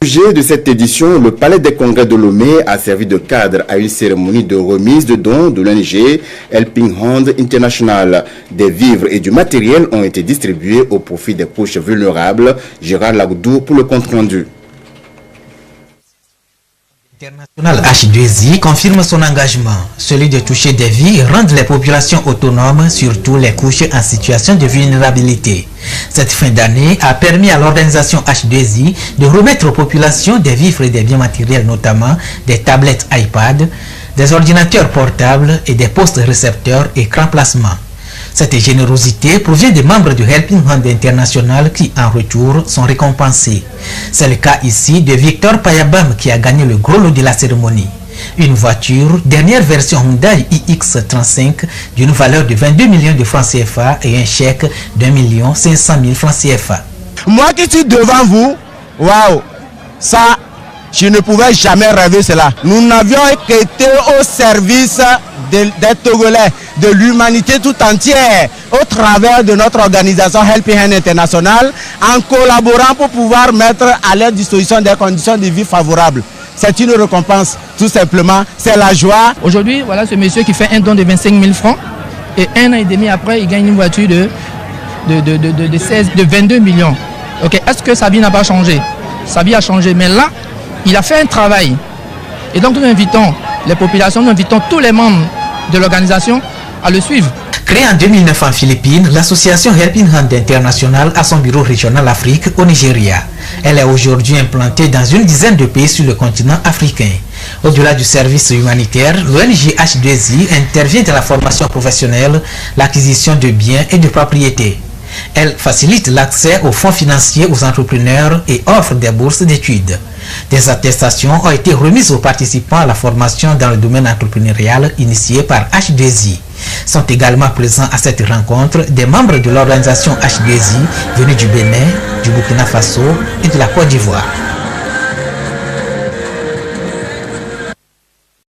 Sujet de cette édition, le Palais des Congrès de Lomé a servi de cadre à une cérémonie de remise de dons de l'ONG Helping Hand International. Des vivres et du matériel ont été distribués au profit des couches vulnérables. Gérard Lagoudou pour le compte rendu. International H2I confirme son engagement, celui de toucher des vies et rendre les populations autonomes, surtout les couches en situation de vulnérabilité. Cette fin d'année a permis à l'organisation H2I de remettre aux populations des vivres et des biens matériels, notamment des tablettes iPad, des ordinateurs portables et des postes récepteurs écran placement. Cette générosité provient des membres du Helping Hand International qui, en retour, sont récompensés. C'est le cas ici de Victor Payabam qui a gagné le gros lot de la cérémonie. Une voiture, dernière version Hyundai iX35 d'une valeur de 22 millions de francs CFA et un chèque d'1 500 000 francs CFA. Moi qui suis devant vous, waouh, ça, je ne pouvais jamais rêver cela. Nous n'avions été au service des Togolais, de l'humanité tout entière, au travers de notre organisation Helping Hand International, en collaborant pour pouvoir mettre à leur disposition des conditions de vie favorables. C'est une récompense, tout simplement, c'est la joie. Aujourd'hui, voilà ce monsieur qui fait un don de 25 000 francs et 1 an et demi après, il gagne une voiture de 22 millions. Okay. Est-ce que sa vie n'a pas changé? Sa vie a changé, mais là, il a fait un travail. Et donc nous invitons les populations, nous invitons tous les membres de l'organisation à le suivre. Créée en 2009 en Philippines, l'association Helping Hand International a son bureau régional Afrique au Nigeria. Elle est aujourd'hui implantée dans une dizaine de pays sur le continent africain. Au-delà du service humanitaire, l'ONG H2I intervient dans la formation professionnelle, l'acquisition de biens et de propriétés. Elle facilite l'accès aux fonds financiers aux entrepreneurs et offre des bourses d'études. Des attestations ont été remises aux participants à la formation dans le domaine entrepreneurial initiée par H2I. Sont également présents à cette rencontre des membres de l'organisation H2I venus du Bénin, du Burkina Faso et de la Côte d'Ivoire.